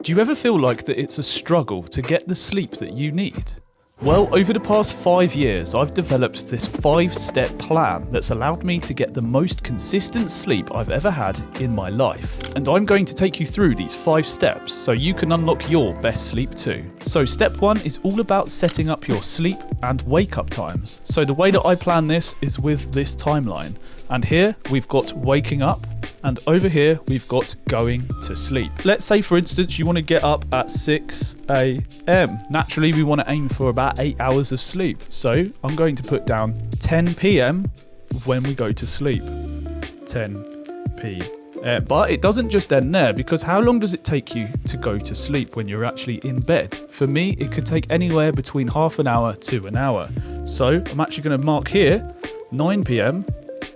Do you ever feel like that it's a struggle to get the sleep that you need? Well, over the past 5 years, I've developed this 5-step plan that's allowed me to get the most consistent sleep I've ever had in my life. And I'm going to take you through these 5 steps so you can unlock your best sleep too. So step 1 is all about setting up your sleep and wake up times. So the way that I plan this is with this timeline. And here we've got waking up, and over here we've got going to sleep. Let's say, for instance, you want to get up at 6 a.m. Naturally, we want to aim for about 8 hours of sleep. So I'm going to put down 10 p.m. when we go to sleep. 10 p.m. But it doesn't just end there, because how long does it take you to go to sleep when you're actually in bed? For me, it could take anywhere between half an hour to an hour. So I'm actually going to mark here 9 p.m.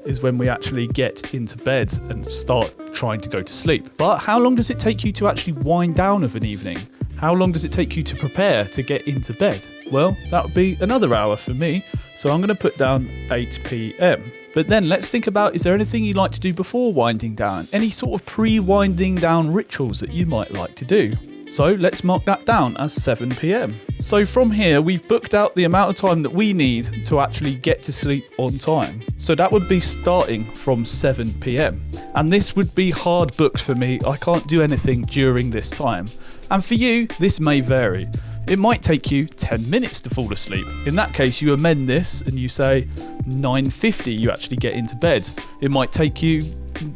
is when we actually get into bed and start trying to go to sleep. But how long does it take you to actually wind down of an evening? How long does it take you to prepare to get into bed? Well, that would be another hour for me. So I'm going to put down 8 p.m. But then let's think about, is there anything you like to do before winding down? Any sort of pre-winding down rituals that you might like to do? So let's mark that down as 7 p.m. So from here, we've booked out the amount of time that we need to actually get to sleep on time. So that would be starting from 7 p.m. And this would be hard booked for me. I can't do anything during this time. And for you, this may vary. It might take you 10 minutes to fall asleep. In that case, you amend this and you say 9:50 you actually get into bed. It might take you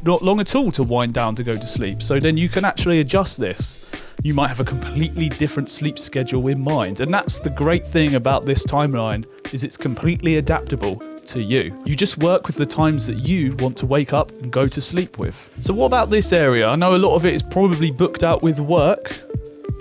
not long at all to wind down to go to sleep. So then you can actually adjust this. You might have a completely different sleep schedule in mind. And that's the great thing about this timeline, is it's completely adaptable to you. You just work with the times that you want to wake up and go to sleep with. So what about this area? I know a lot of it is probably booked out with work,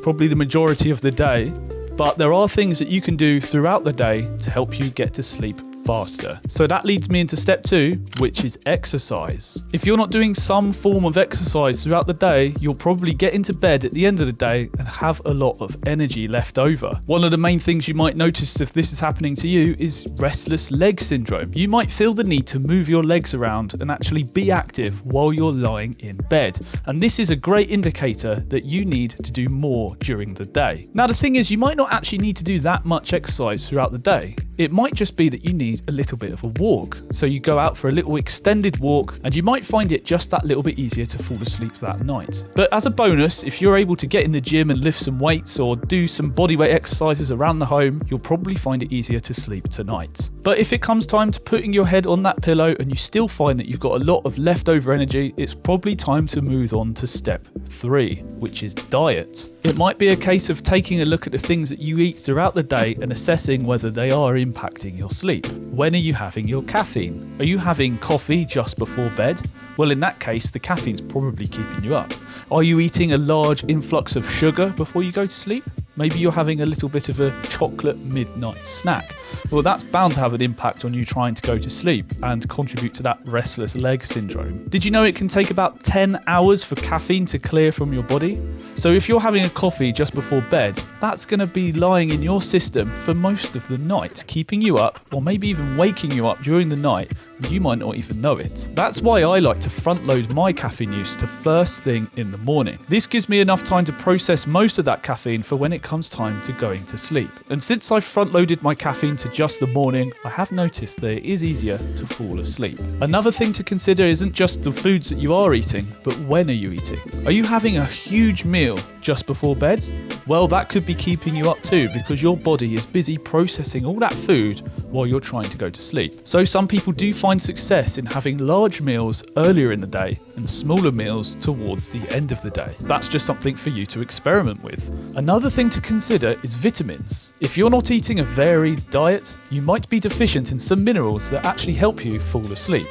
probably the majority of the day, but there are things that you can do throughout the day to help you get to sleep faster. So that leads me into step 2, which is exercise. If you're not doing some form of exercise throughout the day, you'll probably get into bed at the end of the day and have a lot of energy left over. One of the main things you might notice if this is happening to you is restless leg syndrome. You might feel the need to move your legs around and actually be active while you're lying in bed. And this is a great indicator that you need to do more during the day. Now, the thing is, you might not actually need to do that much exercise throughout the day. It might just be that you need a little bit of a walk. So you go out for a little extended walk and you might find it just that little bit easier to fall asleep that night. But as a bonus, if you're able to get in the gym and lift some weights or do some bodyweight exercises around the home, you'll probably find it easier to sleep tonight. But if it comes time to putting your head on that pillow and you still find that you've got a lot of leftover energy, it's probably time to move on to step 3, which is diet. It might be a case of taking a look at the things that you eat throughout the day and assessing whether they are impacting your sleep. When are you having your caffeine? Are you having coffee just before bed? Well, in that case, the caffeine's probably keeping you up. Are you eating a large influx of sugar before you go to sleep? Maybe you're having a little bit of a chocolate midnight snack. Well, that's bound to have an impact on you trying to go to sleep and contribute to that restless leg syndrome. Did you know it can take about 10 hours for caffeine to clear from your body? So if you're having a coffee just before bed, that's going to be lying in your system for most of the night, keeping you up or maybe even waking you up during the night. You might not even know it. That's why I like to front load my caffeine use to first thing in the morning. This gives me enough time to process most of that caffeine for when it comes time to going to sleep. And since I've front loaded my caffeine to just the morning, I have noticed that it is easier to fall asleep. Another thing to consider isn't just the foods that you are eating, but when are you eating? Are you having a huge meal just before bed? Well, that could be keeping you up too, because your body is busy processing all that food while you're trying to go to sleep. So some people do find success in having large meals earlier in the day and smaller meals towards the end of the day. That's just something for you to experiment with. Another thing to consider is vitamins. If you're not eating a varied diet, you might be deficient in some minerals that actually help you fall asleep.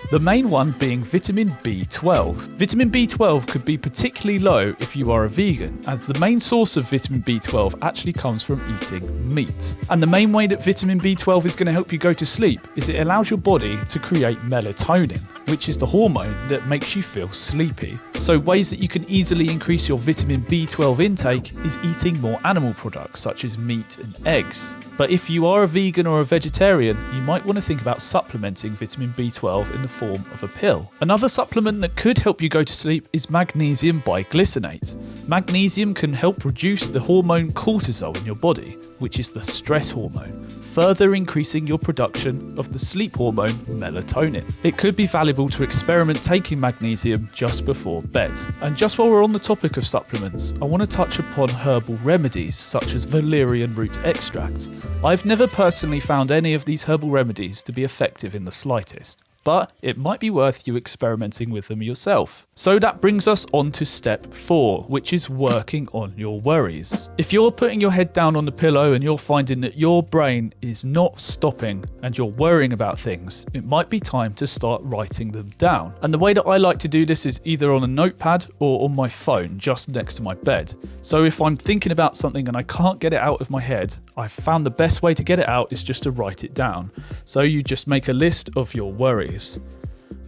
The main one being vitamin B12. Vitamin B12 could be particularly low if you are a vegan, as the main source of vitamin B12 actually comes from eating meat. And the main way that vitamin B12 is going to help you go to sleep is it allows your body to create melatonin, which is the hormone that makes you feel sleepy. So ways that you can easily increase your vitamin B12 intake is eating more animal products such as meat and eggs. But if you are a vegan or a vegetarian, you might want to think about supplementing vitamin B12 in the form of a pill. Another supplement that could help you go to sleep is magnesium biglycinate. Magnesium can help reduce the hormone cortisol in your body, which is the stress hormone, further increasing your production of the sleep hormone melatonin. It could be valuable to experiment taking magnesium just before bed. And just while we're on the topic of supplements, I want to touch upon herbal remedies such as valerian root extract. I've never personally found any of these herbal remedies to be effective in the slightest, but it might be worth you experimenting with them yourself. So that brings us on to step 4, which is working on your worries. If you're putting your head down on the pillow and you're finding that your brain is not stopping and you're worrying about things, it might be time to start writing them down. And the way that I like to do this is either on a notepad or on my phone just next to my bed. So if I'm thinking about something and I can't get it out of my head, I've found the best way to get it out is just to write it down. So you just make a list of your worries,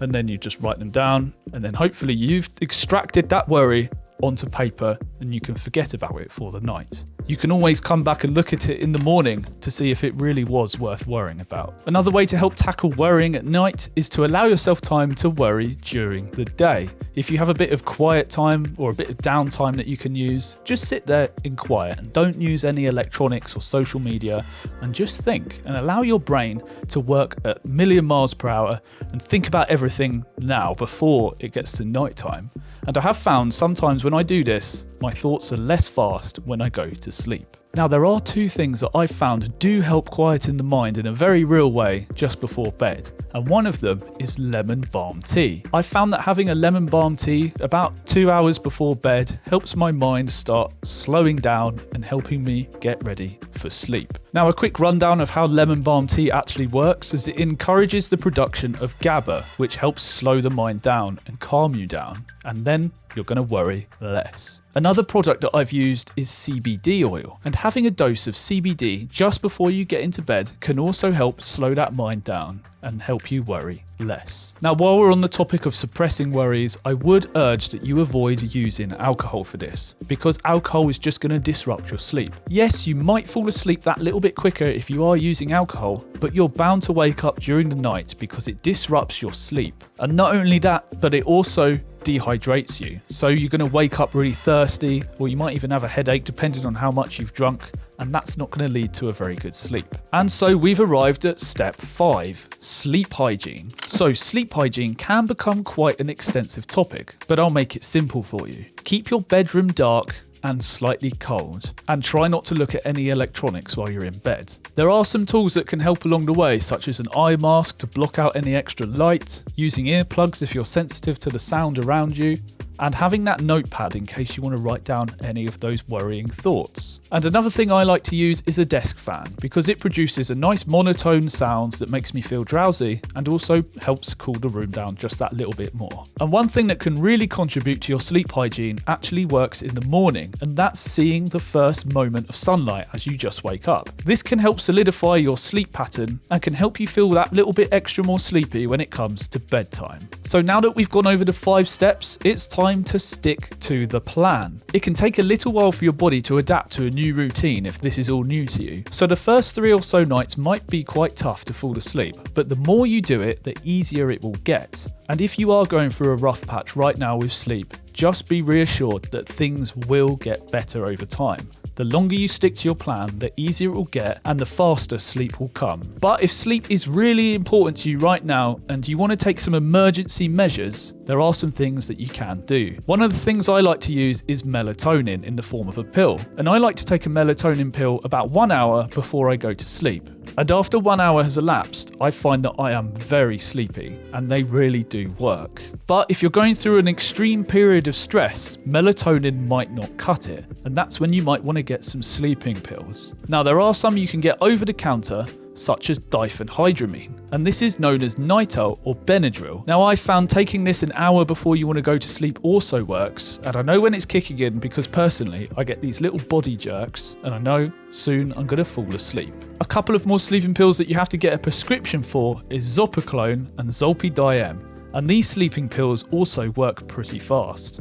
and then you just write them down, and then hopefully you've extracted that worry onto paper and you can forget about it for the night. You can always come back and look at it in the morning to see if it really was worth worrying about. Another way to help tackle worrying at night is to allow yourself time to worry during the day. If you have a bit of quiet time or a bit of downtime that you can use, just sit there in quiet and don't use any electronics or social media, and just think and allow your brain to work at a million miles per hour and think about everything now before it gets to nighttime. And I have found sometimes when I do this, my thoughts are less fast when I go to sleep. Now, there are 2 things that I've found do help quieten the mind in a very real way just before bed, and one of them is lemon balm tea. I found that having a lemon balm tea about 2 hours before bed helps my mind start slowing down and helping me get ready for sleep. Now, a quick rundown of how lemon balm tea actually works is it encourages the production of GABA, which helps slow the mind down and calm you down, and then you're going to worry less. Another product that I've used is CBD oil, and having a dose of CBD just before you get into bed can also help slow that mind down and help you worry less. Now, while we're on the topic of suppressing worries, I would urge that you avoid using alcohol for this, because alcohol is just going to disrupt your sleep. Yes, you might fall asleep that little bit quicker if you are using alcohol, but you're bound to wake up during the night because it disrupts your sleep. And not only that, but it also dehydrates you. So you're going to wake up really thirsty, or you might even have a headache depending on how much you've drunk, and that's not going to lead to a very good sleep. And so we've arrived at step 5, sleep hygiene. So sleep hygiene can become quite an extensive topic, but I'll make it simple for you. Keep your bedroom dark and slightly cold, and try not to look at any electronics while you're in bed. There are some tools that can help along the way, such as an eye mask to block out any extra light, using earplugs if you're sensitive to the sound around you, and having that notepad in case you want to write down any of those worrying thoughts. And another thing I like to use is a desk fan, because it produces a nice monotone sound that makes me feel drowsy and also helps cool the room down just that little bit more. And one thing that can really contribute to your sleep hygiene actually works in the morning, and that's seeing the first moment of sunlight as you just wake up. This can help solidify your sleep pattern and can help you feel that little bit extra more sleepy when it comes to bedtime. So now that we've gone over the 5 steps, it's time to stick to the plan. It can take a little while for your body to adapt to a new routine if this is all new to you. So the first 3 or so nights might be quite tough to fall asleep, but the more you do it, the easier it will get. And if you are going through a rough patch right now with sleep, just be reassured that things will get better over time. The longer you stick to your plan, the easier it will get and the faster sleep will come. But if sleep is really important to you right now and you want to take some emergency measures, there are some things that you can do. One of the things I like to use is melatonin in the form of a pill. And I like to take a melatonin pill about 1 hour before I go to sleep. And after 1 hour has elapsed, I find that I am very sleepy, and they really do work. But if you're going through an extreme period of stress, melatonin might not cut it, and that's when you might want to get some sleeping pills. Now, there are some you can get over the counter, such as diphenhydramine, and this is known as Nital or Benadryl. Now, I found taking this an hour before you want to go to sleep also works, and I know when it's kicking in because personally I get these little body jerks and I know soon I'm going to fall asleep. A couple of more sleeping pills that you have to get a prescription for is Zopiclone and Zolpidem, and these sleeping pills also work pretty fast.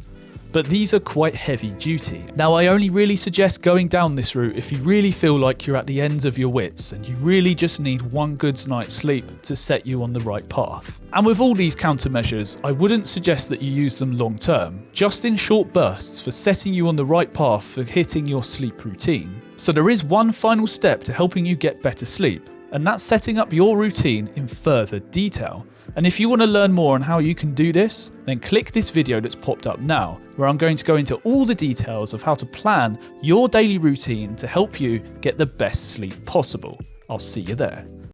but these are quite heavy duty. Now, I only really suggest going down this route if you really feel like you're at the ends of your wits and you really just need one good night's sleep to set you on the right path. And with all these countermeasures, I wouldn't suggest that you use them long term, just in short bursts for setting you on the right path for hitting your sleep routine. So there is one final step to helping you get better sleep, and that's setting up your routine in further detail. And if you want to learn more on how you can do this, then click this video that's popped up now, where I'm going to go into all the details of how to plan your daily routine to help you get the best sleep possible. I'll see you there.